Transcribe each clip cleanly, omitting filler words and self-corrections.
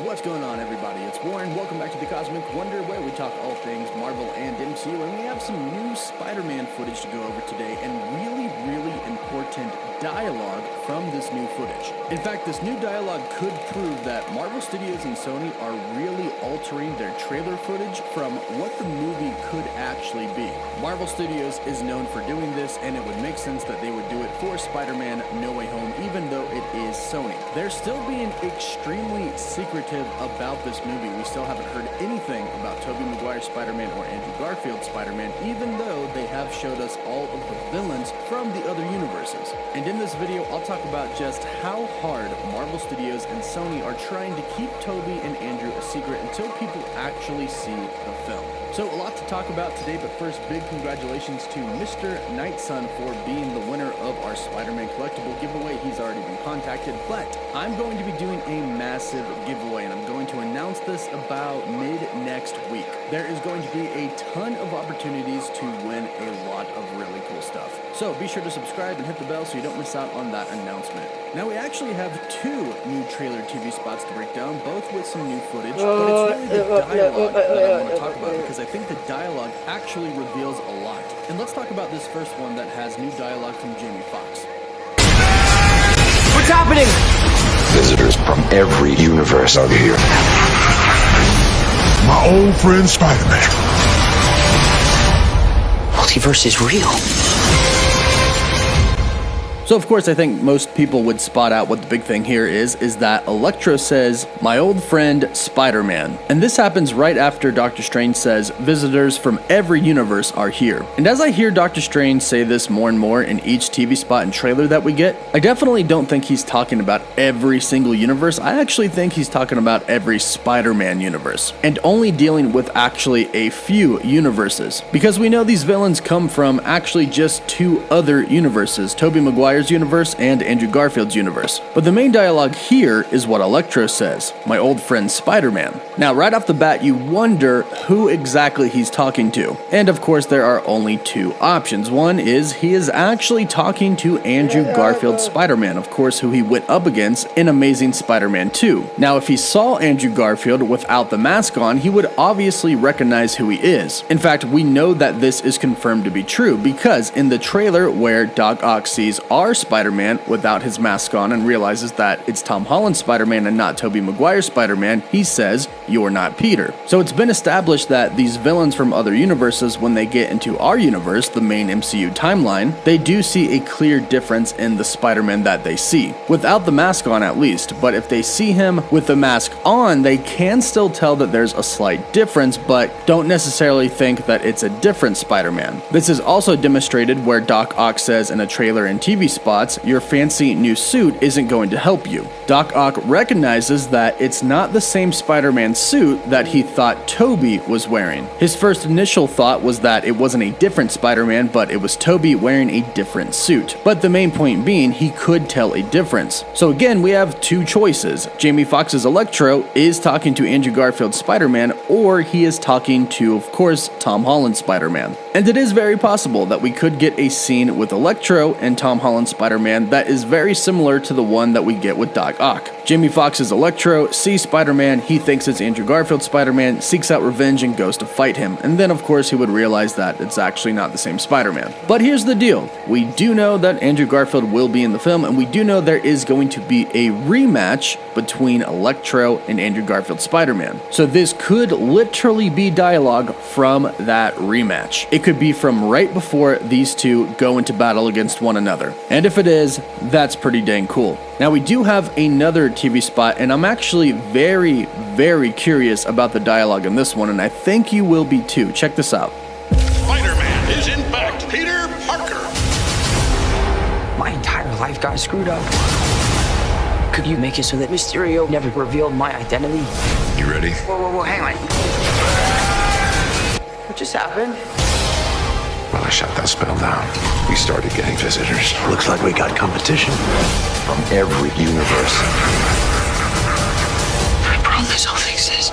What's going on, everybody? It's Warren. Welcome back to the Cosmic Wonder, where we talk all things Marvel and MCU, and we have some new Spider-Man footage to go over today, and really important dialogue from this new footage. In fact, this new dialogue could prove that Marvel Studios and Sony are really altering their trailer footage from what the movie could actually be. Marvel Studios is known for doing this, and it would make sense that they would do it for Spider-Man No Way Home, even though it is Sony. They're still being extremely secretive about this movie. We still haven't heard anything about Tobey Maguire's Spider-Man or Andrew Garfield's Spider-Man, even though they have showed us all of the villains from the other universes. And in this video, I'll talk about just how hard Marvel Studios and Sony are trying to keep Tobey and Andrew a secret until people actually see the film. So a lot to talk about today, but first, big congratulations to Mr. Nightsun for being the winner of our Spider-Man collectible giveaway. He's already been contacted, but I'm going to be doing a massive giveaway, and I'm going to announce this about mid-next week. There is going to be a ton of opportunities to win a lot of really cool stuff. So be sure to subscribe and hit the bell so you don't miss out on that announcement. Now, we actually have two new trailer TV spots to break down, both with some new footage, but it's really the dialogue that I want to talk about, because I think the dialogue actually reveals a lot. And let's talk about this first one that has new dialogue from Jamie Foxx. What's happening? Visitors from every universe are here. My old friend Spider-Man. Multiverse is real. So of course, I think most people would spot out what the big thing here is that Electro says, "My old friend Spider-Man." And this happens right after Doctor Strange says, "Visitors from every universe are here." And as I hear Doctor Strange say this more and more in each TV spot and trailer that we get, I definitely don't think he's talking about every single universe. I actually think he's talking about every Spider-Man universe, and only dealing with actually a few universes. Because we know these villains come from actually just two other universes, Tobey Maguire's universe and Andrew Garfield's universe. But the main dialogue here is what Electro says, "My old friend Spider-Man." Now, right off the bat, you wonder who exactly he's talking to. And of course, there are only two options. One is he is actually talking to Andrew Garfield's Spider-Man, of course, who he went up against in Amazing Spider-Man 2. Now, if he saw Andrew Garfield without the mask on, he would obviously recognize who he is. In fact, we know that this is confirmed to be true, because in the trailer where Doc Ock sees our Spider-Man without his mask on and realizes that it's Tom Holland's Spider-Man and not Tobey Maguire's Spider-Man, he says, "You're not Peter." So it's been established that these villains from other universes, when they get into our universe, the main MCU timeline, they do see a clear difference in the Spider-Man that they see. Without the mask on, at least. But if they see him with the mask on, they can still tell that there's a slight difference, but don't necessarily think that it's a different Spider-Man. This is also demonstrated where Doc Ock says in a trailer and TV spots, "Your fancy new suit isn't going to help you." Doc Ock recognizes that it's not the same Spider-Man suit that he thought Tobey was wearing. His first initial thought was that it wasn't a different Spider-Man, but it was Tobey wearing a different suit. But the main point being, he could tell a difference. So again, we have two choices. Jamie Foxx's Electro is talking to Andrew Garfield's Spider-Man, or he is talking to, of course, Tom Holland's Spider-Man. And it is very possible that we could get a scene with Electro and Tom Holland's Spider-Man that is very similar to the one that we get with Doc Ock. Jamie Foxx's Electro sees Spider-Man, he thinks it's Andrew Garfield's Spider-Man, seeks out revenge and goes to fight him. And then of course he would realize that it's actually not the same Spider-Man. But here's the deal. We do know that Andrew Garfield will be in the film, and we do know there is going to be a rematch between Electro and Andrew Garfield's Spider-Man. So this could literally be dialogue from that rematch. It could be from right before these two go into battle against one another. And if it is, that's pretty dang cool. Now, we do have another TV spot, and I'm actually very curious about the dialogue in this one, and I think you will be too. Check this out. Spider-Man is in fact Peter Parker. My entire life got screwed up. Could you make it so that Mysterio never revealed my identity? You ready? Whoa, hang on. What just happened? When I shut that spell down, we started getting visitors. Looks like we got competition. From every universe. I promise I'll fix this.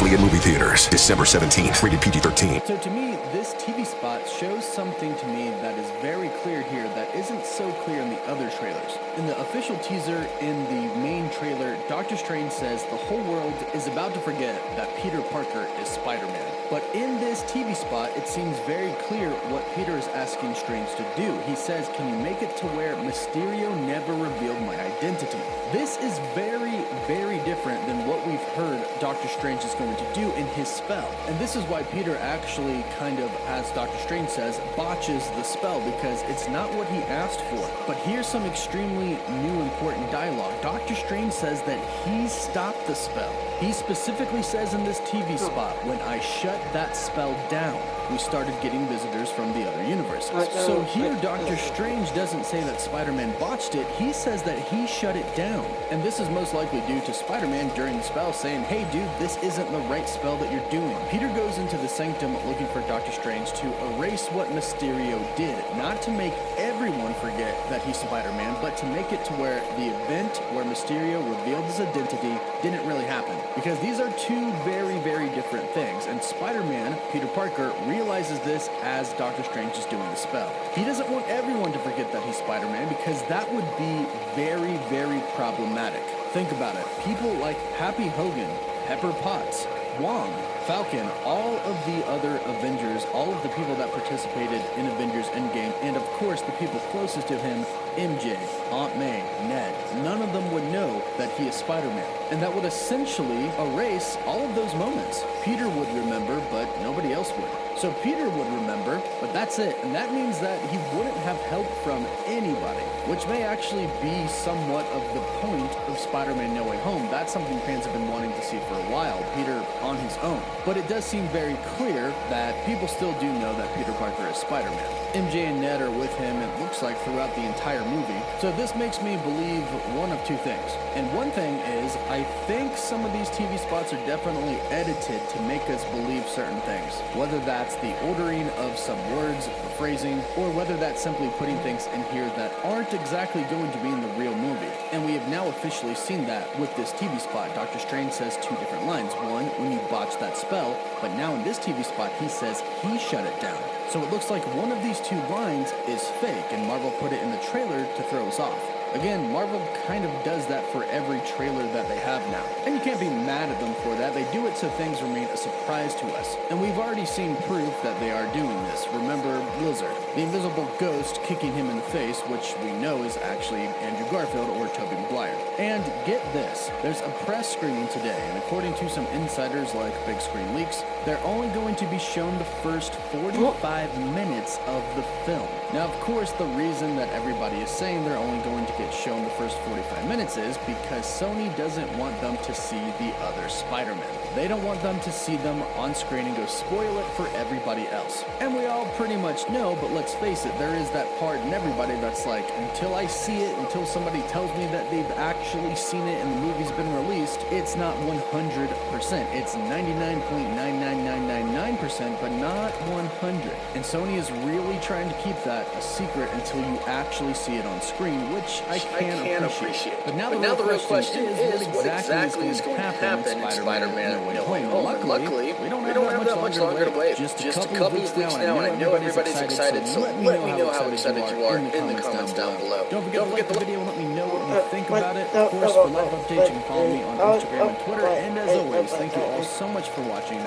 exclusively in movie theaters December 17th, rated PG-13. So to me, this TV spot shows something to me that is very clear here that isn't so clear in the other trailers. In the official teaser, in the main trailer, Doctor Strange says the whole world is about to forget that Peter Parker is Spider-Man. But in this TV spot, it seems very clear what Peter is asking Strange to do. He says, can you make it to where Mysterio never revealed my identity? This is very, very different than what we've heard Doctor Strange is going to do in his spell. And this is why Peter actually kind of, as Doctor Strange says, botches the spell because it's not what he asked for. But here's some extremely new important dialogue. Doctor Strange says that he stopped the spell. He specifically says in this TV spot, when I shut that spell down, we started getting visitors from the other universes. So here Doctor Strange doesn't say that Spider-Man botched it, he says that he shut it down. And this is most likely due to Spider-Man during the spell saying, hey dude, this isn't the right spell that you're doing. Peter goes into the sanctum looking for Doctor Strange to erase what Mysterio did, not to make everyone forget that he's Spider-Man, but to make it to where the event where Mysterio revealed his identity didn't really happen. Because these are two very, very different things, and Spider-Man, Peter Parker, realizes this as Doctor Strange is doing the spell. He doesn't want everyone to forget that he's Spider-Man because that would be very, very problematic. Think about it. People like Happy Hogan, Pepper Potts, Wong, Falcon, all of the other Avengers, all of the people that participated in Avengers Endgame, and of course the people closest to him, MJ, Aunt May, Ned, none of them would know that he is Spider-Man. And that would essentially erase all of those moments. Peter would remember, but nobody else would. So Peter would remember, but that's it. And that means that he wouldn't have help from anybody, which may actually be somewhat of the point of Spider-Man No Way Home. That's something fans have been wanting to see for a while, Peter on his own. But it does seem very clear that people still do know that Peter Parker is Spider-Man. MJ and Ned are with him, it looks like, throughout the entire movie. So this makes me believe one of two things. And one thing is, I think some of these TV spots are definitely edited to make us believe certain things. Whether that's the ordering of some words, the phrasing, or whether that's simply putting things in here that aren't exactly going to be in the real movie. And we have now officially seen that with this TV spot. Doctor Strange says two different lines. One, when you botch that spell, but now in this TV spot, he says he shut it down. So it looks like one of these two lines is fake, and Marvel put it in the trailer to throw us off. Again, Marvel kind of does that for every trailer that they have now. And you can't be mad at them for that. They do it so things remain a surprise to us. And we've already seen proof that they are doing this. Remember Lizard, the invisible ghost kicking him in the face, which we know is actually Andrew Garfield or Tobey Maguire. And get this, there's a press screening today, and according to some insiders like Big Screen Leaks, they're only going to be shown the first 45 minutes of the film. Now, of course, the reason that everybody is saying they're only going to get shown the first 45 minutes is because Sony doesn't want them to see the other Spider-Man. They don't want them to see them on screen and go spoil it for everybody else. And we all pretty much know, but let's face it, there is that part in everybody that's like, until I see it, until somebody tells me that they've actually seen it and the movie's been released, it's not 100%. It's 99.99999%, but not 100. And Sony is really trying to keep that a secret until you actually see it on screen, which I can appreciate. But now the real question is what exactly is going to happen in Spider-Man No Way Home. Luckily, we don't have that much longer to wait. Just a couple of weeks now, and I know everybody's excited, so let me know how excited you are in the comments down below. Don't forget to like the video and let me know what you think about it. Of course, for live updates, you can follow me on Instagram and Twitter. And as always, thank you all so much for watching.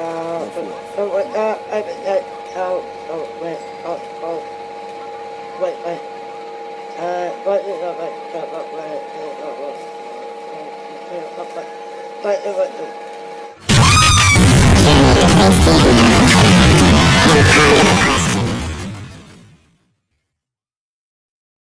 Wait.